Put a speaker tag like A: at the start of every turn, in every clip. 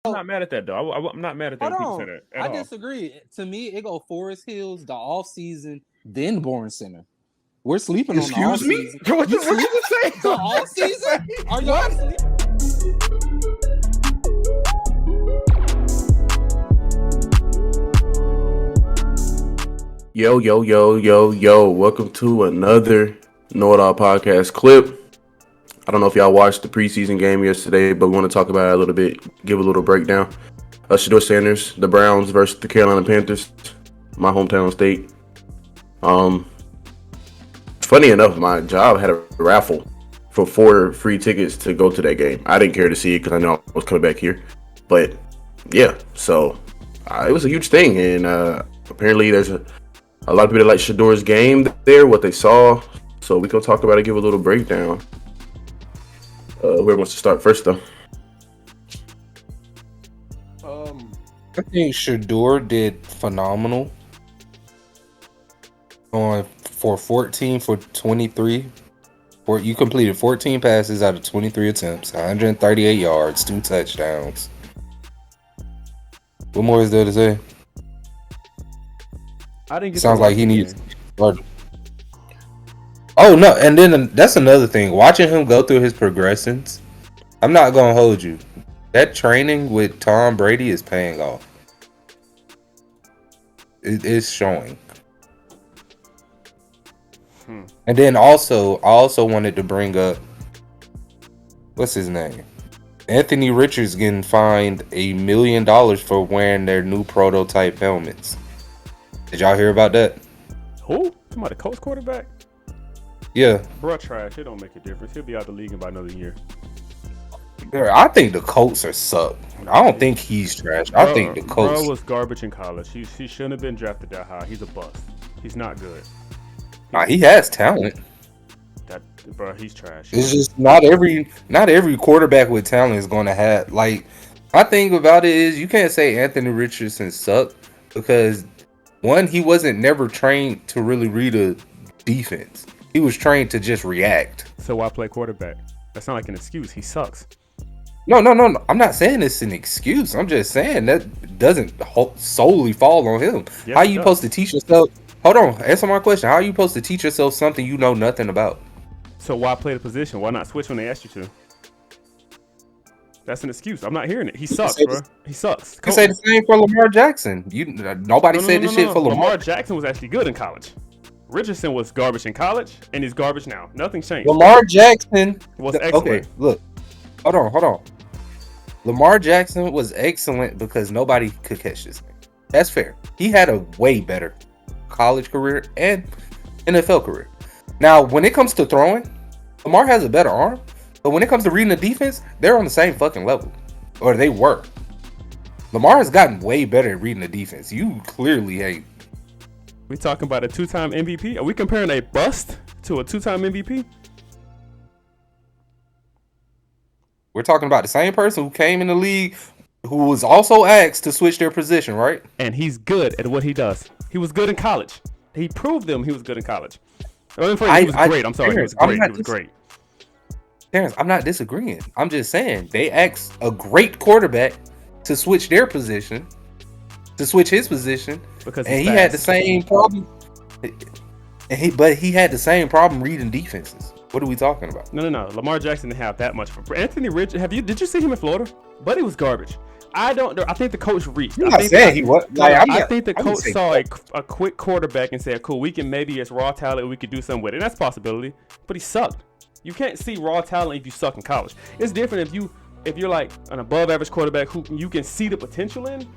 A: I'm not mad at that though. I'm not mad at that when people say that at
B: I
A: all.
B: disagree. To me, it go Forest Hills, the off season, then Bourne Center. We're sleeping on the off season.
A: What you just say?
B: The off season? Are y'all sleeping?
C: Yo. Welcome to another Know It All podcast clip. I don't know if y'all watched the preseason game yesterday, but we want to talk about it a little bit, give a little breakdown. Shedeur Sanders, the Browns versus the Carolina Panthers, my hometown state. Funny enough, my job had a raffle for 4 free tickets to go to that game. I didn't care to see it because I know I was coming back here. But yeah, so it was a huge thing. And apparently there's a lot of people that like Shedeur's game there, what they saw. So we can talk about it, give a little breakdown. Whoever wants to start first, though.
D: I think Shedeur did phenomenal. Going for 14 for 23. You completed 14 passes out of 23 attempts, 138 yards, 2 touchdowns. What more is there to say?
A: I didn't get
D: Sounds like he needs. Oh no, and then that's another thing. Watching him go through his progressions, I'm not gonna hold you. That training with Tom Brady is paying off. It is showing. And then I also wanted to bring up, what's his name? Anthony Richards getting fined $1 million for wearing their new prototype helmets. Did y'all hear about that?
A: Who? Come on, the Colts quarterback?
D: Yeah.
A: Bruh, trash. It don't make a difference. He'll be out the league in about another year.
D: I think the Colts are suck. I don't think he's trash. I think the Colts.
A: Bro was garbage in college. He shouldn't have been drafted that high. He's a bust. He's not good.
D: He has talent.
A: Bro, he's trash.
D: It's just not every quarterback with talent is going to have. Like, my thing about it is you can't say Anthony Richardson sucked because one, he wasn't never trained to really read a defense. He was trained to just react.
A: So why play quarterback? That's not like an excuse. He sucks.
D: No. I'm not saying it's an excuse. I'm just saying that doesn't solely fall on him.
A: Yes,
D: how you supposed to teach yourself? Hold on, answer my question. How are you supposed to teach yourself something you know nothing about?
A: So why play the position? Why not switch when they ask you to? That's an excuse. I'm not hearing it. He sucks, bro. He sucks.
D: You can say the same for Lamar Jackson. Nobody said this shit for Lamar.
A: Lamar Jackson was actually good in college. Richardson was garbage in college, and he's garbage now. Nothing changed.
D: Lamar Jackson
A: was excellent.
D: Okay, look. Hold on. Lamar Jackson was excellent because nobody could catch this thing. That's fair. He had a way better college career and NFL career. Now, when it comes to throwing, Lamar has a better arm. But when it comes to reading the defense, they're on the same fucking level. Or they were. Lamar has gotten way better at reading the defense. You clearly ain't.
A: We talking about a 2-time MVP? Are we comparing a bust to a 2-time MVP?
D: We're talking about the same person who came in the league, who was also asked to switch their position, right?
A: And he's good at what he does. He was good in college. He proved them he was good in college. He was great. I'm sorry. He was great. He was great.
D: Terrence, I'm not disagreeing. I'm just saying they asked a great quarterback to switch their position, to switch his position,
A: because
D: he had the same problem. But he had the same problem reading defenses. What are we talking about?
A: No. Lamar Jackson didn't have that much. Anthony Richardson, did you see him in Florida? Buddy was garbage. I think the coach reached.
D: I'm not saying he was.
A: I think the coach saw a quick quarterback and said, "Cool, we can maybe it's raw talent. We could do something with it." And that's a possibility. But he sucked. You can't see raw talent if you suck in college. It's different if you're like an above average quarterback who you can see the potential in,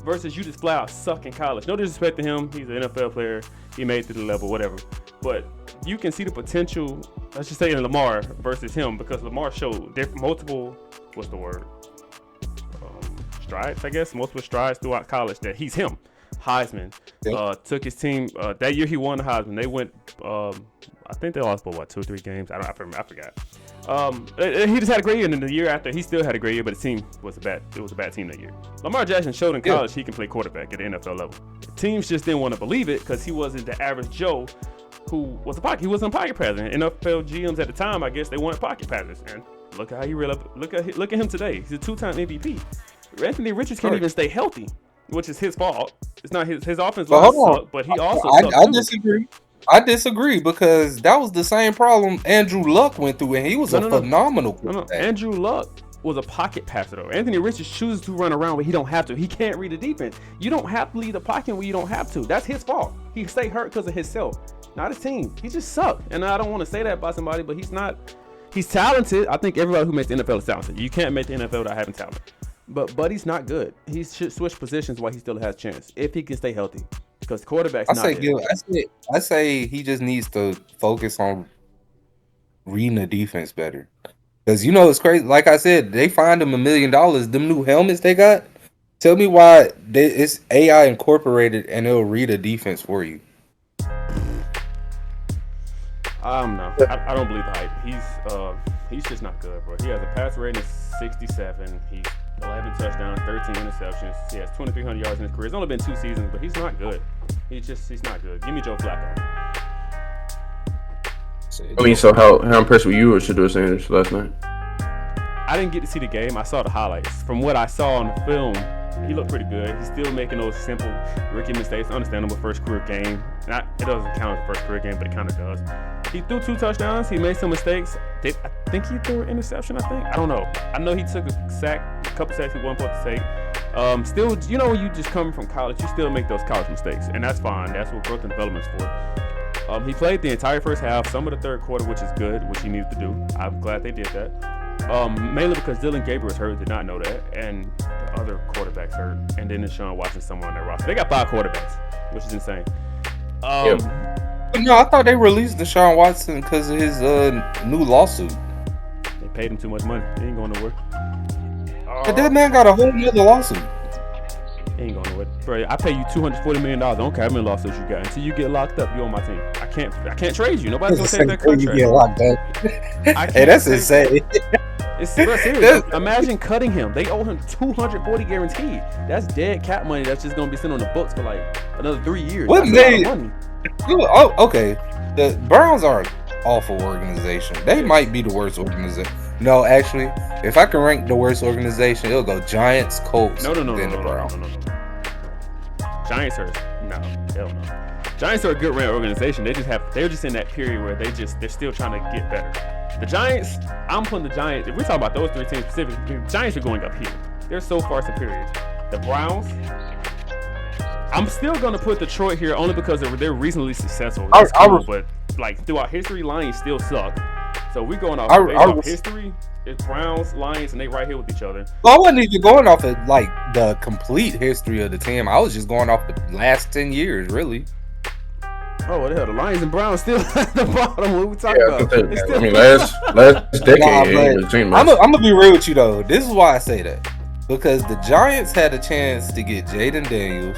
A: versus you just flat out suck in college. No disrespect to him. He's an NFL player. He made it to the level, whatever. But you can see the potential. Let's just say in Lamar versus him, because Lamar showed multiple. What's the word? Strides, I guess. Multiple strides throughout college that he's him. Heisman. Took his team. That year he won the Heisman. They went. I think they lost for 2 or 3 games. I forgot. He just had a great year, and then the year after he still had a great year, but the team was a bad team that year. Lamar Jackson showed in college he can play quarterback at the NFL level. Teams just didn't want to believe it because he wasn't the average Joe who was a pocket. He wasn't a pocket passer. NFL GMs at the time, I guess they wanted pocket passers, and look at how he look at him today. He's a 2-time MVP. Anthony Richards can't even stay healthy, which is his fault. It's not his offense
D: But
A: line suck, but he also
D: I disagree. I disagree because that was the same problem Andrew Luck went through, and he was a phenomenal quarterback.
A: Andrew Luck was a pocket passer though. Anthony Richards chooses to run around where he don't have to. He can't read the defense. You don't have to leave the pocket where you don't have to. That's his fault. He stay hurt because of himself, not his team. He just sucked. And I don't want to say that about somebody, but he's not. He's talented. I think everybody who makes the NFL is talented. You can't make the NFL without having talent. But Buddy's not good. He should switch positions while he still has a chance if he can stay healthy. Because quarterback's
D: I say he just needs to focus on reading the defense better. Because it's crazy. Like I said, they fined him $1 million. Them new helmets they got. Tell me why it's AI incorporated and it'll read a defense for you.
A: I don't know. I don't believe the hype. He's just not good, bro. He has a pass rating of 67. He's 11 touchdowns, 13 interceptions. He has 2,300 yards in his career. It's only been 2 seasons, but he's not good. He's not good. Give me Joe Flacco.
C: I mean, so how impressed were you with Shedeur Sanders last night?
A: I didn't get to see the game. I saw the highlights. From what I saw on the film, he looked pretty good. He's still making those simple rookie mistakes. Understandable first career game. It doesn't count as a first career game, but it kind of does. He threw 2 touchdowns. He made some mistakes. I think he threw an interception, I don't know. I know he took a sack, a couple sacks he wasn't supposed to take. Still, when you just come from college, you still make those college mistakes, and that's fine. That's what growth and development is for. He played the entire first half, some of the third quarter, which is good, which he needed to do. I'm glad they did that. Mainly because Dylan Gabriel was hurt, did not know that, and the other quarterbacks hurt, and then Deshaun Watson somewhere on their roster. They got 5 quarterbacks, which is insane.
D: No, I thought they released Deshaun Watson because of his new lawsuit.
A: They paid him too much money. He ain't going nowhere.
D: That man got a whole nother lawsuit.
A: He ain't going nowhere. Bro, I pay you $240 million. I don't care how many lawsuits you got. Until you get locked up, you on my team. I can't trade you. Nobody's gonna take that contract.
D: You get locked up. Hey, that's insane.
A: It's serious. Imagine cutting him. They owe him $240 guaranteed. That's dead cap money. That's just gonna be sitting on the books for like another 3 years.
D: What
A: That's a lot of money.
D: Oh, okay. The Browns are an awful organization. They might be the worst organization. No, actually, if I can rank the worst organization, it'll go Giants, Colts, then the Browns.
A: No. Giants are hell no. Giants are a good ran organization. They're just in that period where they're still trying to get better. The Giants, I'm putting the Giants. If we're talking about those 3 teams specifically, the Giants are going up here. They're so far superior. The Browns, I'm still gonna put Detroit here only because they're reasonably successful. That's cool, but like throughout history, Lions still suck. So we're going off history. It's Browns, Lions, and they right here with each other.
D: Well, I wasn't even going off of like the complete history of the team. I was just going off the last 10 years, really.
A: Oh, what the hell? The Lions and Browns still at the bottom. What we talking about?
C: I mean, last decade.
D: I'm gonna be real with you though. This is why I say that, because the Giants had a chance to get Jaden Daniels,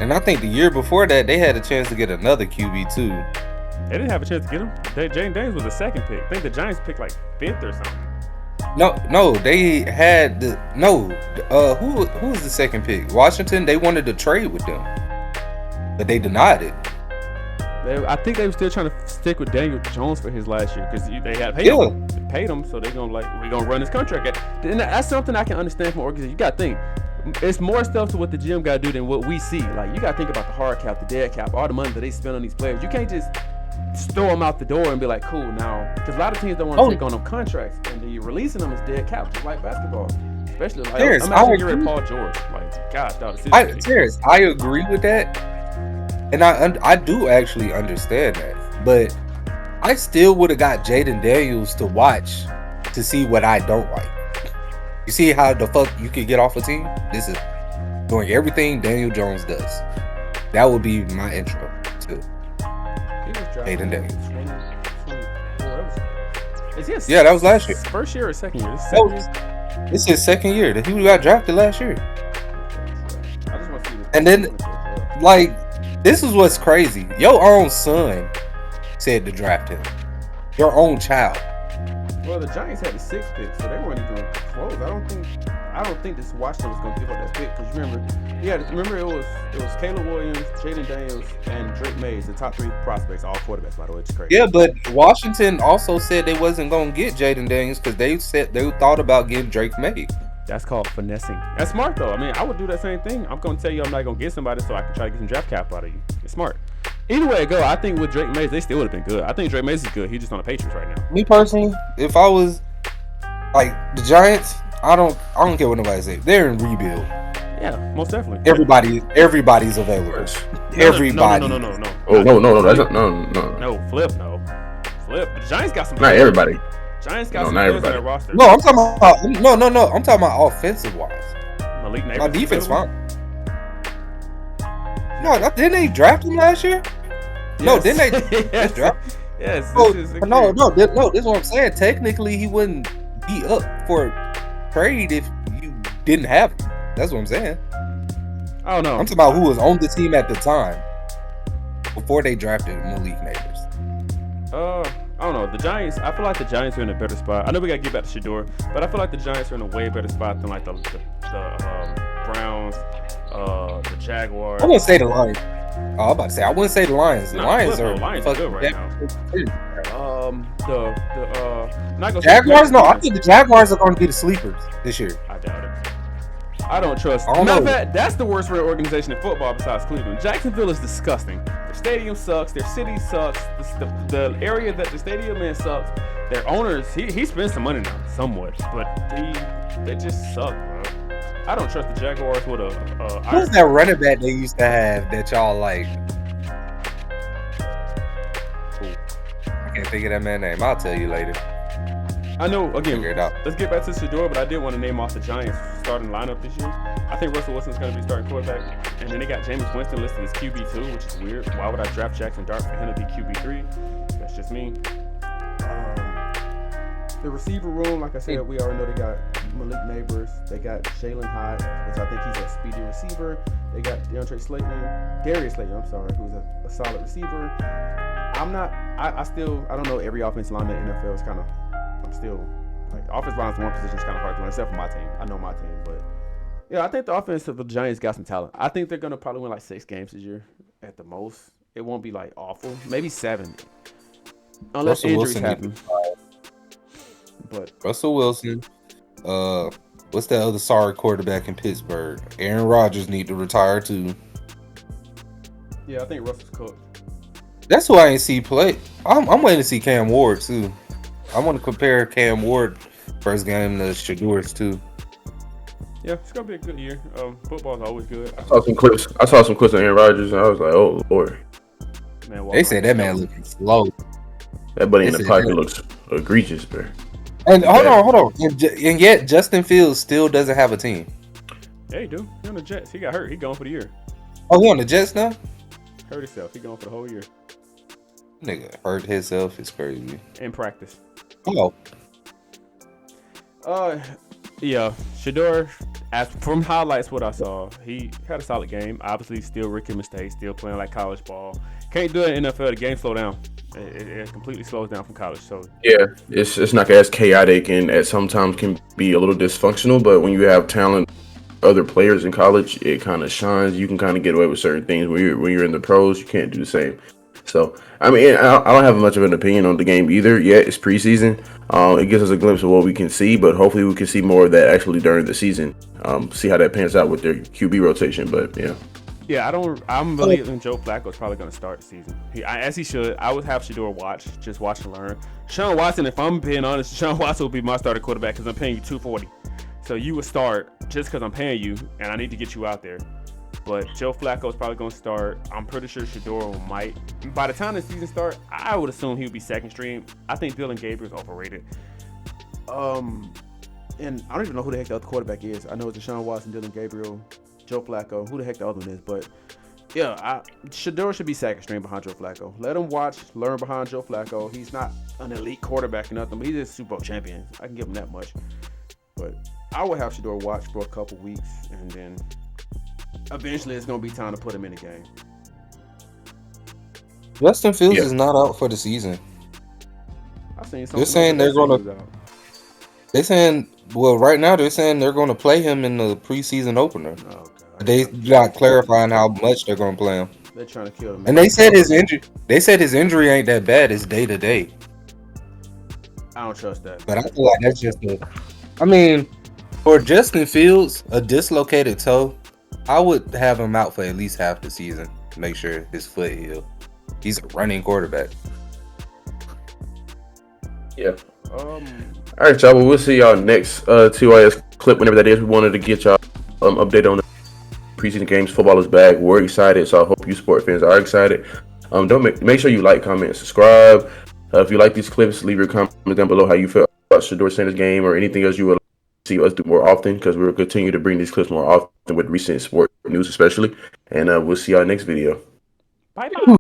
D: and I think the year before that they had a chance to get another QB too.
A: They didn't have a chance to get him. Jaden Daniels was the 2nd pick. I think the Giants picked like 5th or something.
D: No, they had who was the 2nd pick? Washington. They wanted to trade with them, but they denied it.
A: I think they were still trying to stick with Daniel Jones for his last year because they had paid him, so they're gonna we're gonna run his contract. And that's something I can understand from organization. You gotta think it's more stuff to what the GM gotta do than what we see. Like you gotta think about the hard cap, the dead cap, all the money that they spend on these players. You can't just throw them out the door and be like, cool now, because a lot of teams don't want to take on them contracts, and you're releasing them as dead cap, just like basketball. Especially like imagine you're at Paul George. Like gosh, dog.
D: Terrence, I agree with that. And I do actually understand that, but I still would have got Jaden Daniels to watch to see what I don't like. You see how the fuck you could get off a team? This is doing everything Daniel Jones does. That would be my intro to Jaden Daniels. Yeah, that was last year.
A: First year or second year?
D: It's his 2nd year. He got drafted last year. And then, like, this is what's crazy. Your own son said to draft him. Your own child.
A: Well, the Giants had the 6th pick, so they weren't even close. I don't think this Washington was going to give up that pick because remember it was Caleb Williams, Jaden Daniels, and Drake Mays, the top 3 prospects, all quarterbacks. By the way, it's crazy.
D: Yeah, but Washington also said they wasn't going to get Jaden Daniels because they said they thought about getting Drake May.
A: That's called finessing. That's smart though. I mean, I would do that same thing. I'm gonna tell you I'm not gonna get somebody so I can try to get some draft cap out of you. It's smart. Either way it go, I think with Drake Mays, they still would have been good. I think Drake Mays is good. He's just on the Patriots right now.
D: Me personally, if I was like the Giants, I don't care what nobody say. They're in rebuild.
A: Yeah, most definitely.
D: Everybody's available. Everybody.
A: No.
C: Oh no, that's not, no.
A: No, flip. The Giants got some.
C: Not everybody.
A: Giants got some
C: not
A: players on
C: everybody.
A: their roster.
D: No, I'm talking about no. I'm talking about offensive wise.
A: Malik Neighbors.
D: My defense fine. No, didn't they draft him last year?
A: Yes.
D: No, didn't they
A: yes.
D: draft?
A: Yes.
D: No, this is what I'm saying. Technically, he wouldn't be up for trade if you didn't have him. That's what I'm saying.
A: I don't know.
D: I'm talking about who was on the team at the time before they drafted Malik Neighbors.
A: I don't know. The Giants, I feel like the Giants are in a better spot. I know we got to get back to Shedeur, but I feel like the Giants are in a way better spot than like the Browns, the Jaguars.
D: I wouldn't say the Lions. Oh, I'm about to say, I wouldn't say the Lions. The Lions are
A: good right now. Not gonna
D: Jaguars? No, I think the Jaguars are going to be the sleepers this year.
A: I doubt it. I don't trust. Matter of fact, that's the worst rated organization in football besides Cleveland. Jacksonville is disgusting. Their stadium sucks. Their city sucks. The area that the stadium in sucks. Their owners, he spends some money now, somewhat, but they just suck, bro. I don't trust the Jaguars with a.
D: Who's that running back they used to have that y'all like? I can't think of that man's name. I'll tell you later.
A: I know, again,
D: Figure it out.
A: Let's get back to Shedeur, but I did want to name off the Giants starting lineup this year. I think Russell Wilson's going to be starting quarterback. And then they got Jameis Winston listed as QB2, which is weird. Why would I draft Jackson Dart for him to be QB3? That's just me. The receiver room, like I said, we already know they got Malik Neighbors. They got Jalen Hyatt, which I think he's a speedy receiver. They got Darius Slayton, who's a solid receiver. I don't know every offensive lineman in the NFL is kind of, I'm still, like, offensive line is one position is kind of hard to learn, except for my team. I know my team, but yeah, I think the offense of the Giants got some talent. I think they're going to probably win like 6 games this year at the most. It won't be like awful. Maybe 7. Unless injuries happen. But
D: Russell Wilson, what's that other sorry quarterback in Pittsburgh? Aaron Rodgers need to retire too.
A: Yeah, I think Russell's cooked.
D: That's who I ain't see play. I'm waiting to see Cam Ward too. I want to compare Cam Ward first game to Shedeur's too.
A: Yeah, it's gonna be a good year. Football's always good.
C: I saw some clips of Aaron Rodgers, and I was like, "Oh Lord!"
D: Man, they said that man looking slow.
C: That buddy in the pocket looks egregious, bro.
D: And hold on, and yet Justin Fields still doesn't have a team.
A: Yeah, he do. He on the Jets. He got hurt. He gone for the year.
D: Oh, he on the Jets now?
A: Hurt himself. He gone for the whole year.
D: Nigga hurt himself is crazy.
A: In practice.
D: Oh.
A: Yeah, Shedeur, as from highlights what I saw, he had a solid game. Obviously, still rookie mistakes, still playing like college ball. Can't do it in the NFL. The game slow down. It completely slows down from college. So
C: yeah, it's not as chaotic and at sometimes can be a little dysfunctional. But when you have talent, other players in college, it kind of shines. You can kind of get away with certain things. When you're in the pros, you can't do the same. So, I mean, I don't have much of an opinion on the game either yet. It's preseason. It gives us a glimpse of what we can see, but hopefully we can see more of that actually during the season. See how that pans out with their QB rotation, but yeah.
A: Yeah, I'm believing Joe Flacco's probably going to start the season. As he should. I would have Shedeur watch and learn. Deshaun Watson, if I'm being honest, Deshaun Watson will be my starter quarterback because I'm paying you $240. So you would start just because I'm paying you, and I need to get you out there. But Joe Flacco's probably going to start. I'm pretty sure Shedeur might. By the time the season starts, I would assume he would be second string. I think Dylan Gabriel's overrated. And I don't even know who the heck the other quarterback is. I know it's Deshaun Watson, Dylan Gabriel, Joe Flacco. Who the heck the other one is? But yeah, Shedeur should be second string behind Joe Flacco. Let him learn behind Joe Flacco. He's not an elite quarterback or nothing, but he's a Super Bowl champion. I can give him that much. But I would have Shedeur watch for a couple weeks, and then eventually it's going to be time to put him in the game.
D: Justin Fields is not out for the season.
A: I've seen something.
D: They're saying they're going to. They're saying, well, right now they're saying they're going to play him in the preseason opener. Oh, God. They not clarifying how much they're going to play him.
A: They're trying to kill him.
D: And they said his injury. They said his injury ain't that bad. It's day to day.
A: I don't trust that.
D: But I feel like that's just I mean, For Justin Fields, a dislocated toe, I would have him out for at least half the season to make sure his foot healed. He's a running quarterback.
C: Yeah. All right, y'all. Well, we'll see y'all next TYS clip whenever that is. We wanted to get y'all update on the preseason games. Football is back. We're excited, so I hope you sport fans are excited. Don't make sure you like, comment, and subscribe. If you like these clips, leave your comments down below how you feel about Shedeur Sanders' game or anything else you would like to see us do more often, because we'll continue to bring these clips more often with recent sport news especially. And we'll see y'all next video.
A: Bye-bye.